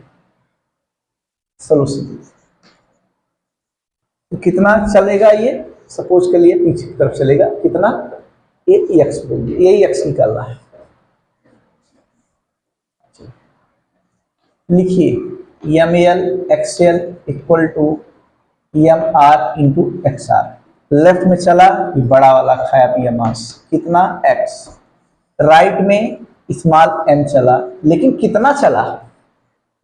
सोल्यूशन तो कितना चलेगा ये, सपोज के लिए पीछे की तरफ चलेगा कितना, ये एक्स बोलिए, यही एक्स निकालना है। लिखिए M L XL equal to M R into X R. Left में चला ये बड़ा वाला खाया पिया मास कितना एक्स, राइट में स्मॉल एम चला, लेकिन कितना चला,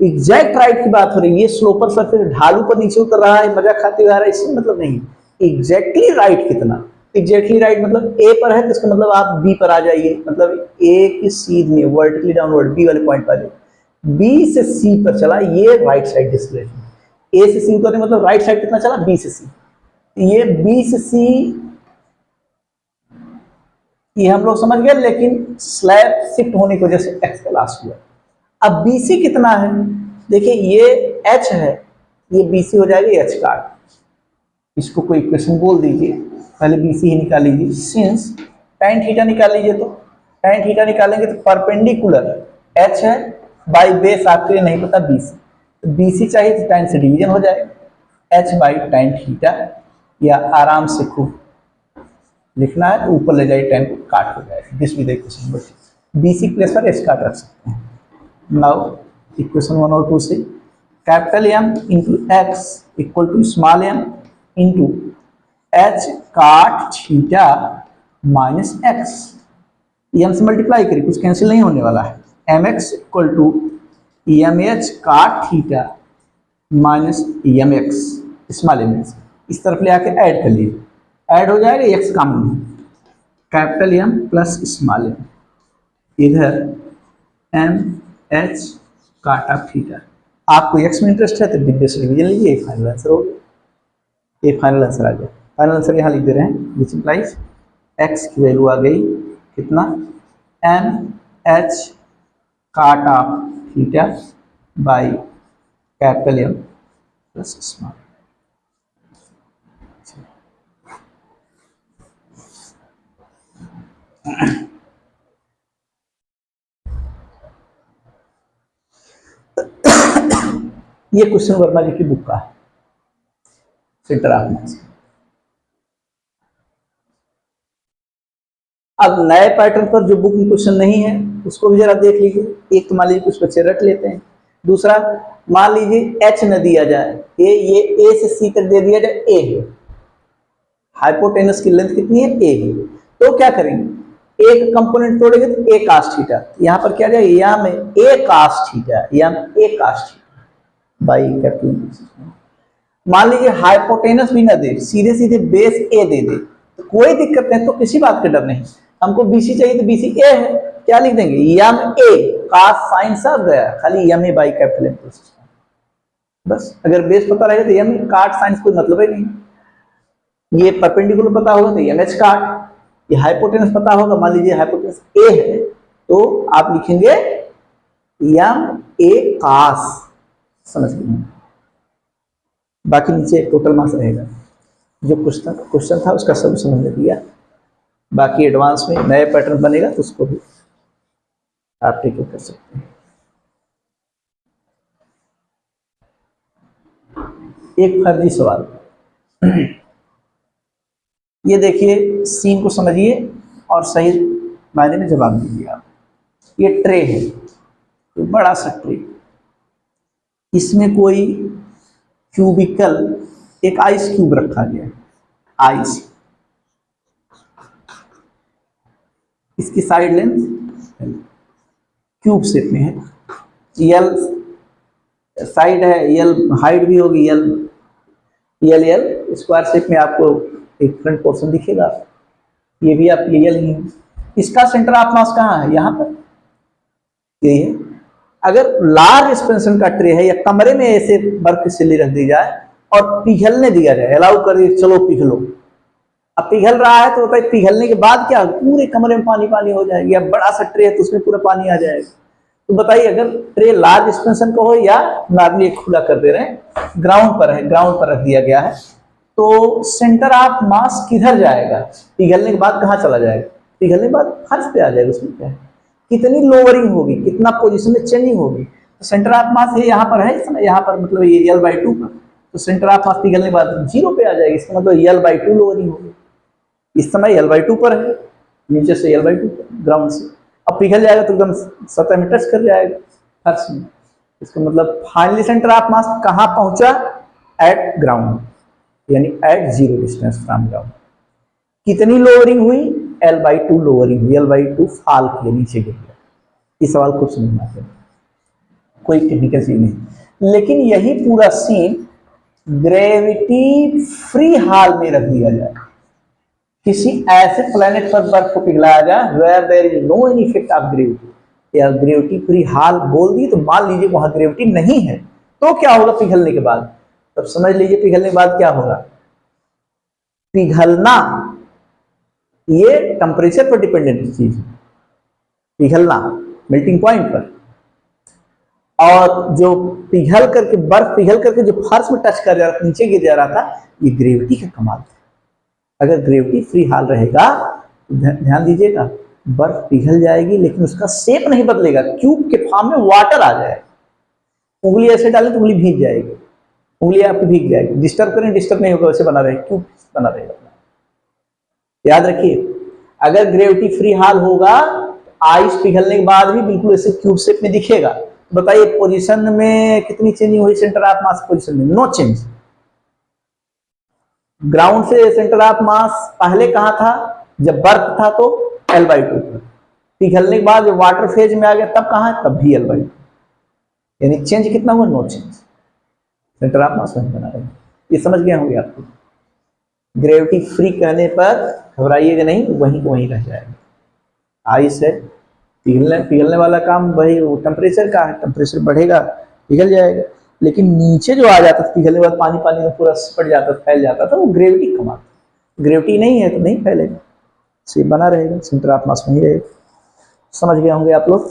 एग्जैक्ट राइट की बात हो रही है। ये स्लोपर सरफेस ढालू पर नीचे उतर रहा है, मजा खाते हुए आ रहा है, इससे मतलब नहीं। एग्जैक्टली राइट कितना, एग्जैक्टली राइट मतलब ए पर है तो इसका मतलब आप बी पर आ जाइए, मतलब ए की सीध में वर्टिकली डाउनवर्ड बी वाले पॉइंट पर आ जाइए। बी से सी पर चला, ये राइट साइड डिस्प्लेसमेंट। ए से सी उतरने मतलब राइट साइड कितना चला, बी से सी। ये बी से सी ये हम लोग समझ गए, लेकिन स्लैब शिफ्ट होने की वजह से एक्स का लॉस हुआ। अब बीसी कितना है, देखिए ये एच है, ये बीसी हो जाएगा एच काट, इसको कोई इक्वेशन बोल दीजिए, पहले बीसी ही निकाल लीजिए। सिंस tan थीटा निकाल लीजिए, तो tan थीटा निकालेंगे तो परपेंडिकुलर एच है बाई बेस आपके लिए नहीं पता बीसी, तो बीसी चाहिए तो tan से डिवीजन हो जाएगा एच बाई tan थीटा, या आराम से खूब लिखना है तो ऊपर ले जाइए tan को काट हो जाएगा। This with equation but BC place पर एच काट रख सकते हैं। नाउ इक्वेशन 1 और 2 से capital M into x equal to small M into H cot theta minus x, M से मल्टीप्लाई करिए, कुछ कैंसिल नहीं होने वाला है। M x equal to M H cot theta minus M x small M x, इस तरफ ले आके ऐड कर लीजिए, ऐड हो जाएगा X common, capital M plus small M, इधर M H cot of theta. आपको एक्स में इंटरेस्ट है तो डिब्बे से डिवीजन लीजिए, ये फाइनल आंसर हो गया, ये फाइनल आंसर आ गया। फाइनल आंसर यहाँ लिख दे रहे हैं, विच इम्प्लाइज एक्स की वैल्यू आ गई कितना, M H cot of theta by capital M plus small. ये क्वेश्चन वर्मा जी की बुक का है, सेंटर ऑफ मास। अब नए पैटर्न पर जो बुक में क्वेश्चन नहीं है उसको भी जरा देख लीजिए। एक तो मान लीजिए कुछ बच्चे रट लेते हैं, दूसरा मान लीजिए एच न दिया जाए, ये ए से सी तक दे दिया जाए, ए है, हाइपोटेनस की लेंथ कितनी है, ए है, तो क्या करेंगे, एक कंपोनेंट तोड़ेंगे तो ए कास्ट थीटा, यहाँ पर क्या जाए, या में ए कास्ट थीटा, या ए कास्ट थीटा बाई कैपिटल। मान लीजिए हाइपोटेनस भी ना दे, सीधे सीधे बेस ए दे दे, तो कोई दिक्कत नहीं, तो किसी बात का डर नहीं। हमको बीसी चाहिए तो बीसी ए है, क्या लिख देंगे, यम ए कास्ट साइन सब गया, खाली यम ए बाई कैपिटल एम, बस। अगर बेस पता रहेगा तो यम ए काट साइन कोई मतलब ही नहीं। ये परपेंडिकुलर पता होगा तो यम एच काट, ये हाइपोटेनस पता होगा, मान लीजिए हाइपोटेनस ए है तो आप लिखेंगे यम ए कास, समझ लीजिए। बाकी नीचे टोटल मास रहेगा, जो क्वेश्चन था उसका सॉल्यूशन हमने दिया, बाकी एडवांस में नए पैटर्न बनेगा तो उसको भी आप टेक कर सकते हैं। एक फर्जी सवाल, ये देखिए सीन को समझिए और सही मायने में जवाब दीजिए आप। ये ट्रे है, तो बड़ा सा ट्रे, इसमें कोई क्यूबिकल एक आइस क्यूब रखा गया, आइस, इसकी साइड लेंथ क्यूब शेप में है, यल साइड है, यल हाइट भी होगी, यल यल यल स्क्वायर शेप में आपको एक फ्रंट पोर्शन दिखेगा, ये भी आप यल ही है। इसका सेंटर ऑफ मास कहाँ है? यहाँ पर यही है। अगर लार्ज एक्सपेंशन का ट्रे है या कमरे में ऐसे बर्फ की सिल्ली रख दी जाए और पिघलने दिया जाए, अलाउ कर दिए चलो पिघलो, अब पिघल रहा है तो बताइए पिघलने के बाद क्या पूरे कमरे में पानी पानी हो जाएगी, या बड़ा सा ट्रे है तो उसमें पूरा पानी आ जाएगा। तो बताइए अगर ट्रे लार्ज एक्सपेंशन का हो या नॉर्मली खुला कर दे रहे हैं, ग्राउंड पर है, ग्राउंड पर रख दिया गया है, तो सेंटर ऑफ मास किधर जाएगा? पिघलने के बाद कहाँ चला जाएगा? पिघलने के बाद फर्श पे आ जाएगा। उसमें क्या है, कितनी लोअरिंग होगी, कितना पोजीशन में चेंजिंग होगी। तो सेंटर ऑफ मास ये यहाँ पर है, इस समय यहाँ पर मतलब ये L/2 पर, तो सेंटर ऑफ मास पिघलने के बाद 0 पे आ जाएगी, इसका मतलब L/2 लोअरिंग होगी। इस समय L/2 पर है, नीचे से L/2 ग्राउंड से, अब पिघल जाएगा तो एकदम सतह में टच कर जाएगा फर्श में। इसका मतलब फाइनली सेंटर ऑफ मास कहाँ पहुंचा? एट ग्राउंड, यानी एट 0 डिस्टेंस फ्रॉम ग्राउंड। कितनी लोअरिंग हुई? L/2 लोअरिंग हुई, L/2 फॉल किया, नीचे गिर गया। ये सवाल खूब समझना है, कोई टेक्निकल चीज नहीं। लेकिन यही पूरा सीन ग्रेविटी फ्री हाल में रख दिया जाए, किसी ऐसे प्लेनेट पर बर्फ को पिघलाया जाए where there is no any effect of gravity, या ग्रेविटी फ्री हाल बोल दी तो मान लीजिए वहां ग्रेविटी नहीं है, तो क्या होगा पिघलने के बाद? तब समझ लीजिए पिघलने के बाद क्या होगा। पिघलना ये टेम्परेचर पर डिपेंडेंट चीज है, पिघलना मेल्टिंग पॉइंट पर, और जो पिघल करके बर्फ पिघल करके जो फर्श में टच कर जा रहा था, नीचे गिर जा रहा था, ये ग्रेविटी का कमाल था। अगर ग्रेविटी फ्री हाल रहेगा, ध्यान दीजिएगा, बर्फ पिघल जाएगी लेकिन उसका शेप नहीं बदलेगा, क्यूब के फॉर्म में वाटर आ जाएगा। उंगली ऐसे डालें तो उंगली भीग जाएगी, उंगली आपकी भीग जाएगी, डिस्टर्ब करें डिस्टर्ब नहीं होगा, वैसे बना रहेगा, क्यूब बना रहेगा। याद रखिए, अगर ग्रेविटी फ्री हाल होगा, आइस पिघलने के बाद भी बिल्कुल ऐसे क्यूब शेप में दिखेगा। बताइए पोजीशन में कितनी चेंजिंग हुई? सेंटर ऑफ मास पोजीशन में नो चेंज। ग्राउंड से सेंटर ऑफ मास पहले कहां था? जब बर्फ था तो L/2 पर, पिघलने के बाद जब वाटर फेज में आ गया तब कहां है? तब भी L/2, यानी चेंज कितना हुआ? No change. Centre of mass वहीं बना रहेगा। ये समझ गए होंगे आपको। ग्रेविटी फ्री कहने पर घबराइएगा नहीं, वहीं को वहीं रह जाएगा। आइस है, पिघलने वाला काम वही टेम्परेचर का है, टेम्परेचर बढ़ेगा पिघल जाएगा, लेकिन नीचे जो आ जाता था पिघलने के बाद पानी पानी में पूरा सिपट जाता था, फैल जाता था, वो ग्रेविटी कमाता। ग्रेविटी नहीं है तो नहीं फैलेगा, सिर्फ बना रहेगा, सेंटर ऑफ मास वहीं रहेगा। समझ गए होंगे आप लोग।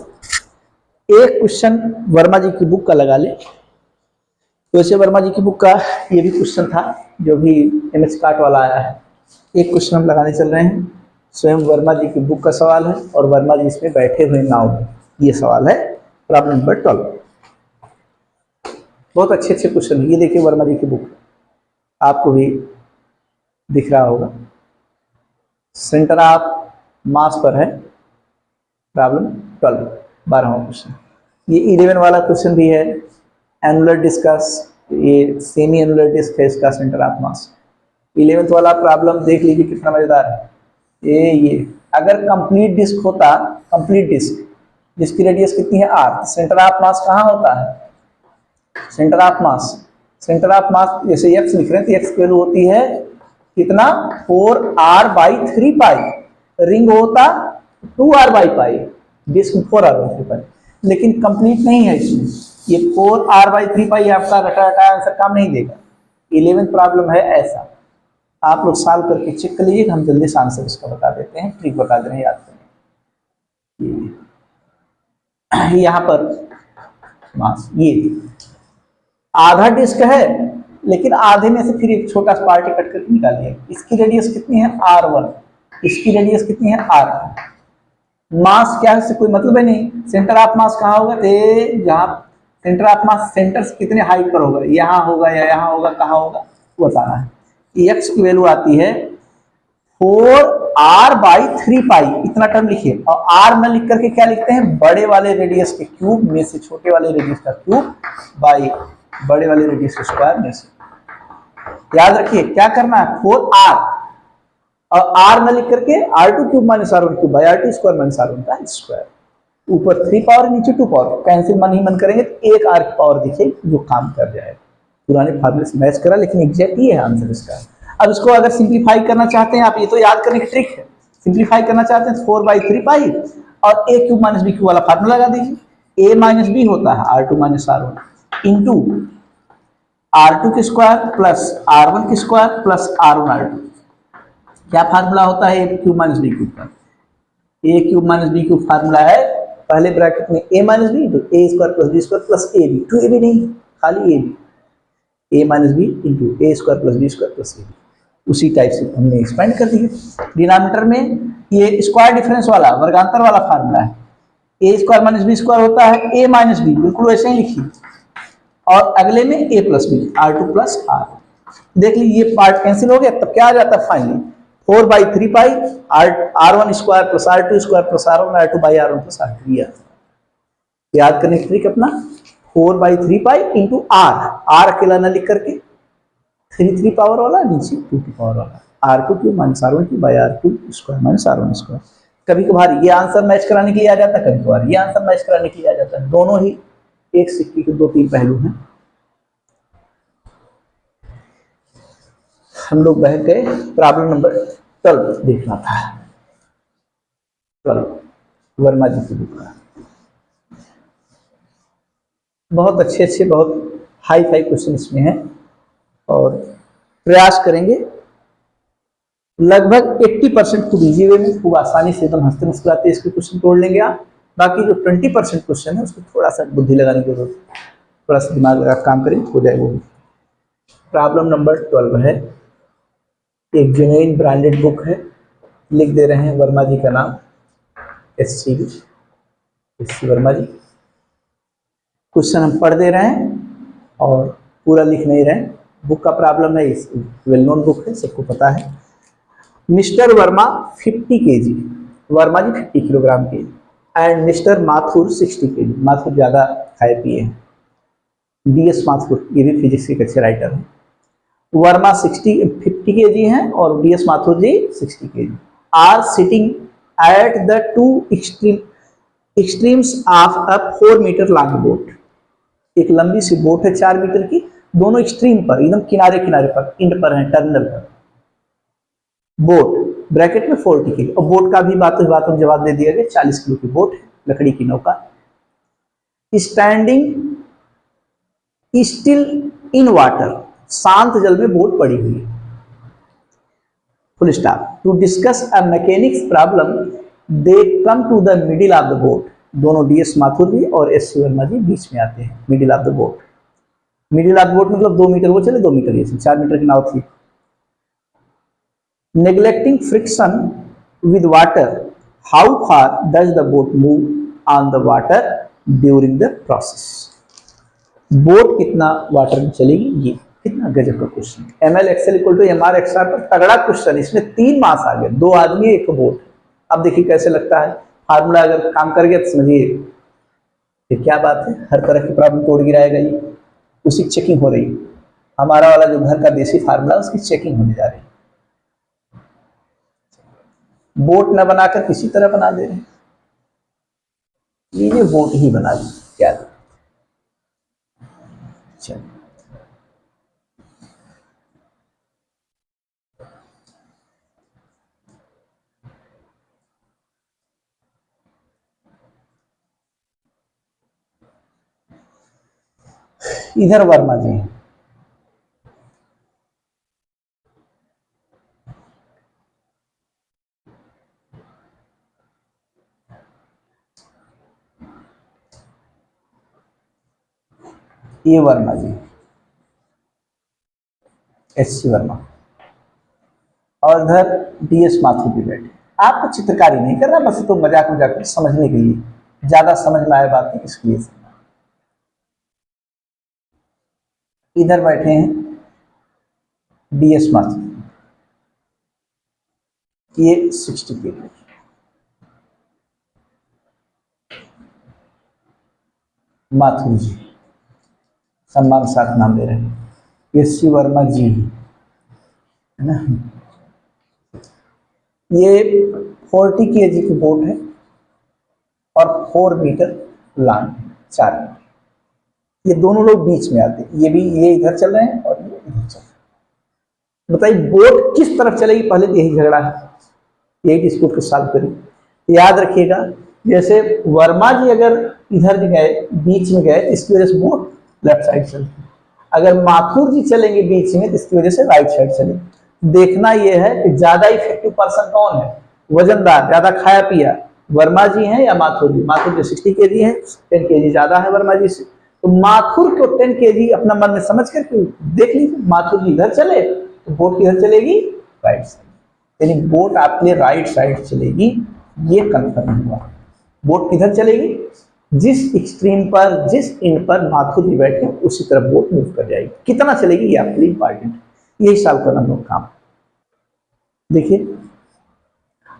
एक क्वेश्चन वर्मा जी की बुक का लगा ले, तो ऐसे वर्मा जी की बुक का ये भी क्वेश्चन था जो भी MS काट वाला आया है। एक क्वेश्चन हम लगाने चल रहे हैं, स्वयं वर्मा जी की बुक का सवाल है और वर्मा जी इसमें बैठे हुए नाव में, ये सवाल है प्रॉब्लम नंबर 12। बहुत अच्छे अच्छे क्वेश्चन है, ये देखिए वर्मा जी की बुक, आपको भी दिख रहा होगा। सेंटर ऑफ मास पर है प्रॉब्लम 12, 12वां क्वेश्चन। ये 11 वाला क्वेश्चन भी है, एनुलर डिस्कस, ये सेमी एनुलर डिस्क है, इसका सेंटर ऑफ मास। 11th वाला प्रॉब्लम देख लीजिए कितना मजेदार है। ये अगर कंप्लीट डिस्क होता, कंप्लीट डिस्क जिसकी रेडियस कितनी है r, सेंटर ऑफ मास कहाँ होता है? Centre of mass, centre of मास जैसे x लिख रहे हैं तो x की वैल्यू होती है कितना? 4r/3 पाई। रिंग होता 2r/पाई, डिस्क 4r/3 पाई, लेकिन कंप्लीट नहीं है इसमें, ये 4r/3 पाई आपका रटा रटा आंसर काम नहीं देगा। 11th प्रॉब्लम है ऐसा, आप लोग सॉल्व करके चेक कर लीजिए, हम जल्दी से आंसर इसका बता देते हैं, ट्रिक बता दे रहे हैं, याद करें। यहाँ पर मास ये आधा डिस्क है, लेकिन आधे में से फिर एक छोटा सा पार्ट कट करके निकालिए। इसकी रेडियस कितनी है? r1, इसकी रेडियस कितनी है? r। मास क्या है इससे कोई मतलब है नहीं। सेंटर ऑफ मास कहाँ होगा? जहाँ सेंटर ऑफ मास सेंटर से कितने हाइट पर होगा, यहाँ होगा या यहाँ होगा, कहाँ होगा वो बताना है। x की वैल्यू आती है 4r/3 पाई, इतना टर्म लिखिए, और r में लिख करके क्या लिखते हैं? बड़े वाले रेडियस के क्यूब में से छोटे वाले रेडियस का क्यूब बाई बड़े वाले रेडियस के स्क्वायर में से। याद रखिए क्या करना है? 4r और आर न लिख करके r2³ minus r1³ by r2² minus r1 का स्क्वायर, ऊपर 3 पावर नीचे 2 पावर, कैंसिल मन ही मन करेंगे तो एक r की पावर दिखे जो काम कर जाएगा। पुराने फार्मूले से मैच करा, लेकिन एग्जैक्ट ये है आंसर इसका। अब इसको अगर सिंप्लीफाई करना चाहते हैं आप, ये तो याद करने की ट्रिक है, सिंप्लीफाई करना चाहते हैं 4/3 पाई और a³ माइनस b³ वाला फार्मूला लगा दीजिए। a माइनस b होता है r2 minus r1 into r2 की स्क्वायर प्लस r1 की स्क्वायर प्लस r1 r2। क्या फार्मूला होता है a³ माइनस b³ का? a³ माइनस b³ फार्मूला है पहले ब्रैकेट में a minus B into A square plus B square plus A B, 2ab नहीं खाली a minus B into A square plus B square plus A B. उसी type से हमने expand कर दिया। डिनोमिनेटर में ये स्क्वायर डिफरेंस वाला वर्गांतर वाला फार्मूला है, ए स्क्वायर माइनस बी स्क्वायर होता है a माइनस बी, बिल्कुल वैसे ही लिखिए, और अगले में a plus B r2 plus r। देख लीजिए ये पार्ट कैंसिल हो गया, तब क्या आ जाता है finally 4/3 pi r1 square plus r2 square plus r1 r2 by r1 plus r2। याद करने की ट्रिक अपना 4/3 पाई इंटू r अकेला ना लिख करके 3 पावर वाला नीचे 2 की पावर वाला r2³ minus r1³ by r2² minus r1 square. कभी कभार ये आंसर मैच कराने के लिए आ जाता है, कभी कभार ये आंसर मैच कराने के लिए आ जाता है, दोनों ही एक सिक्के के दो तीन पहलू हैं। हम लोग बह गए प्रॉब्लम नंबर 12 देखना था, 12 वर्मा जी की बुक का। बहुत अच्छे अच्छे बहुत हाई फाई क्वेश्चन इसमें हैं और प्रयास करेंगे लगभग 80% खूब इजी वे में, खूब आसानी से एकदम हंसते मुस्कुराते इसके क्वेश्चन तोड़ लेंगे आप। बाकी जो 20% क्वेश्चन है उसको थोड़ा सा बुद्धि लगाने की जरूरत है, थोड़ा सा दिमाग लगा काम करें हो जाए वो भी। प्रॉब्लम नंबर 12 है, एक जेन्युइन ब्रांडेड बुक है, लिख दे रहे हैं वर्मा जी का नाम एस वर्मा जी। क्वेश्चन हम पढ़ दे रहे हैं और पूरा लिख नहीं रहे। बुक का प्रॉब्लम है, वेल नोन बुक है, सबको पता है। मिस्टर वर्मा 50 kg, वर्मा जी 50 किलोग्राम के, and mister Mathur 60 kg, Mathur ज़्यादा खाए पिए हैं, DS माथुर, ये भी फिजिक्स के अच्छे राइटर हैं। वर्मा 50 kg हैं और DS Mathur ji 60 kg are sitting at the two extremes of a 4 metre long boat. एक लंबी सी बोट है 4 मीटर की, दोनों एक्सट्रीम पर एकदम किनारे किनारे पर इंड पर है, टर्मिनल पर। बोट ब्रैकेट में 40 kg, और बोट का भी बातों में जवाब दे दिया गया, 40 किलो की बोट है, लकड़ी की नौका। स्टैंडिंग स्टिल इन वाटर, शांत जल में बोट पड़ी हुई है। Full stop. To discuss a mechanics problem they come to the middle of the boat. दोनों DS माथुर जी और SC वर्मा जी बीच में आते हैं, middle of the boat. Middle of the boat मतलब 2 मीटर वो चले, 2 मीटर ये 4 मीटर की नाव थी। Neglecting friction with water, how far does the boat move on the water during the process. Boat कितना वाटर में चलेगी, ये कितना गजब का question. ML XL equal to MR XR पर तगड़ा क्वेश्चन, इसमें 3 मार्क्स आ गए, 2 आदमी 1 बोट। अब देखिए कैसे लगता है, फार्मूला अगर काम कर गया तो समझिए ये क्या बात है, हर तरह की प्रॉब्लम तोड़ गिराएगा ये। उसी चेकिंग हो रही है, हमारा वाला जो घर का देसी फार्मूला उसकी चेकिंग होने जा रही है। बोट न बनाकर किसी तरह बना दे रहे हैं, ये बोट ही बना दी क्या। चलिए इधर वर्मा जी, ये वर्मा जी SC वर्मा, और इधर DS माथुर भी बैठे। आपको चित्रकारी नहीं करना, बस तो मजाक मजाक समझने के लिए, ज्यादा समझ में आए बात है इसलिए। इधर बैठे हैं DS माथुर, ये 60 kg, माथुर जी सम्मान के साथ नाम ले रहे हैं, SC वर्मा जी है ना। ये 40 kg की बोट है और 4 मीटर लॉन्ग है, 4 मीटर। ये दोनों लोग बीच में आते हैं, ये इधर चल रहे हैं और ये इधर चल रहे हैं। बताइए बोट किस तरफ चलेगी, पहले तो यही झगड़ा है, यही डिस्प्यूट को सॉल्व करिए। याद रखिएगा, जैसे वर्मा जी अगर इधर गए, बीच में गए, इसकी वजह से बोट लेफ्ट साइड चलती है। अगर माथुर जी चलेंगे बीच में तो इसकी वजह से राइट साइड चलेगी। देखना यह है कि ज्यादा इफेक्टिव पर्सन कौन है, वजनदार, ज्यादा खाया पिया, वर्मा जी हैं या माथुर जी। माथुर जी 60 kg है, 10 kg ज्यादा है वर्मा जी से, तो माथुर को 10 kg अपना मन में समझ करके देख लीजिए, माथुर जी इधर चले तो बोट किधर चलेगी, राइट साइड, यानी बोट आपके लिए राइट साइड चलेगी। ये कंफर्म हुआ। बोट किधर चलेगी, जिस एक्सट्रीम पर, जिस एंड पर माथुर जी बैठे उसी तरफ बोट मूव कर जाएगी। कितना चलेगी ये आपके लिए इंपॉर्टेंट, यही सॉल्व करना हम लोग काम। देखिए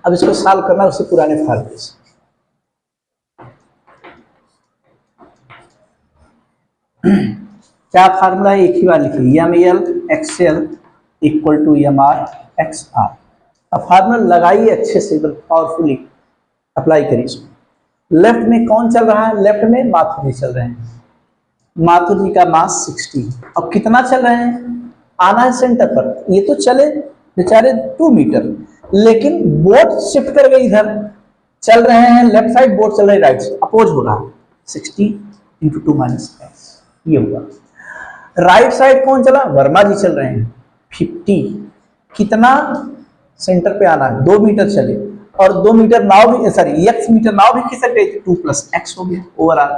अब इसको सॉल्व करना उससे पुराने फार्मूले से। क्या फार्मूला है, एक ही बार लिखिए, M L XL equal to M R X R. अब फार्मूला लगाइए अच्छे से, एकदम पावरफुली अप्लाई करिए इसको। लेफ्ट में कौन चल रहा है, लेफ्ट में माथुर जी चल रहे हैं। माथुर जी का मास 60। अब कितना चल रहे हैं, आना है सेंटर पर, ये तो चले बेचारे 2 मीटर, लेकिन बोट शिफ्ट कर गई इधर, चल रहे हैं लेफ्ट साइड, बोट चल रही राइट साइड, अपोज हो रहा है। 60 इंटू 2 माइनस एक्स, ये हुआ। राइट साइड कौन चला, वर्मा जी चल रहे हैं 50। कितना सेंटर पे आना है, 2 मीटर चले, और 2 मीटर नाव भी, सॉरी x मीटर नाव भी खिसक गई, 2 प्लस एक्स हो गया ओवरऑल।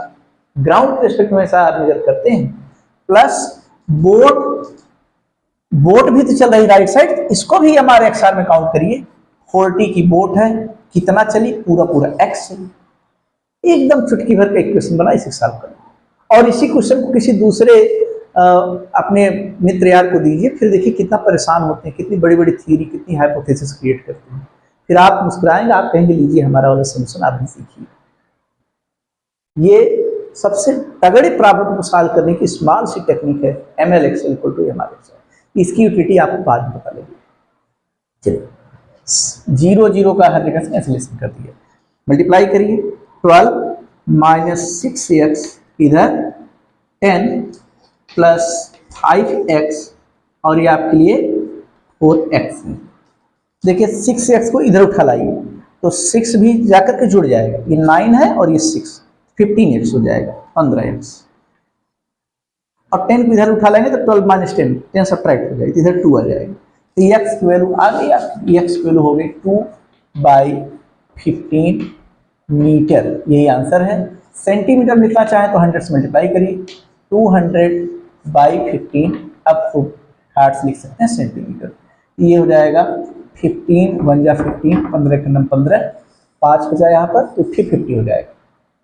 ग्राउंड के रिस्पेक्ट में ऐसा आप मेजर करते हैं। प्लस बोट भी तो चल रही राइट साइड, इसको भी हमारे एक्सआर में काउंट करिए। 40 की बोट है, कितना चली, पूरा पूरा एक्स चली। एकदम चुटकी भर का इक्वेशन बना, इसे सॉल्व करें। और इसी क्वेश्चन को किसी दूसरे अपने मित्र यार को दीजिए, फिर देखिए कितना परेशान होते हैं, कितनी बड़ी बड़ी थ्योरी, कितनी हाइपोथेसिस क्रिएट करते हैं। फिर आप मुस्कुराएंगे, आप कहेंगे लीजिए हमारा वाला सोल्यूशन आप भी सीखिए। ये सबसे तगड़े प्रॉब्लम को सॉल्व करने की स्मॉल सी टेक्निक है, M L XL equal to M R XL. इसकी यूटिलिटी आपको बाद में पता लगेगी। चलिए 0 0 का हर जगह से कैंसिलेशन कर दिया, मल्टीप्लाई करिए। 12 माइनस 6x इधर 10 प्लस 5x और ये आपके लिए 4x है। देखिए 6x को इधर उठा लाइए तो 6 भी जाकर के जुड़ जाएगा, ये 9 है और ये 6, 15x हो जाएगा, 15x। और 10 को इधर उठा लेंगे तो 12 माइनस 10, 10 सब्ट्रैक्ट हो जाएगी, इधर 2 आ जाएगा। तो x की वैल्यू आ गई, x की वैल्यू हो गई 2/15 मीटर, यही आंसर है। सेंटीमीटर लिखना चाहें तो 100 से मल्टीप्लाई करिए, 200/15, अब तो हार्ट्स लिख सकते हैं सेंटीमीटर। ये हो जाएगा 15 1 जा 15, 15 का नंबर 15, 5 बचा यहाँ पर तो फिर 50 हो जाएगा,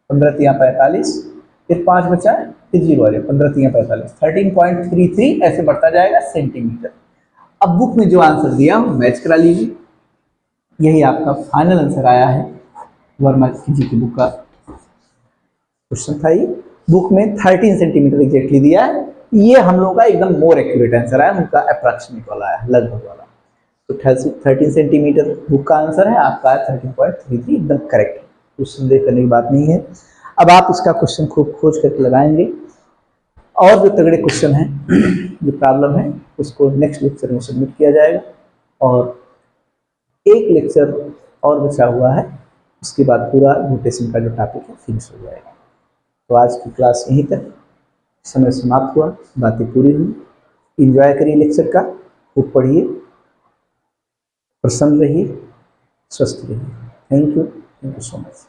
15 3 45, फिर 5 बचा, फिर 0 आ जाएगा, 15 3 45, 13.33 ऐसे बढ़ता जाएगा सेंटीमीटर। अब बुक में जो आंसर दिया वो मैच करा लीजिए, यही आपका फाइनल आंसर आया है। वर्मा जी की बुक का क्वेश्चन था ये। बुक में 13 सेंटीमीटर एग्जैक्टली दिया है, ये हम लोग का एकदम मोर एक्यूरेट आंसर आया, उनका अप्रॉक्सीमेट वाला है, लगभग वाला। तो 13 सेंटीमीटर बुक का आंसर है, आपका 13.33 एकदम करेक्ट है, कुछ संदेह करने की बात नहीं है। अब आप इसका क्वेश्चन खूब खोज करके लगाएंगे, और जो तगड़े क्वेश्चन हैं जो प्रॉब्लम है उसको नेक्स्ट लेक्चर में सबमिट किया जाएगा, और एक लेक्चर और बचा हुआ है, उसके बाद पूरा म्यूटेशन का जो टॉपिक है फिनिश हो जाएगा। तो आज की क्लास यहीं तक, समय समाप्त हुआ, बातें पूरी हुई। एंजॉय करिए लेक्चर का, खूब पढ़िए, प्रसन्न रहिए, स्वस्थ रहिए। Thank you so much.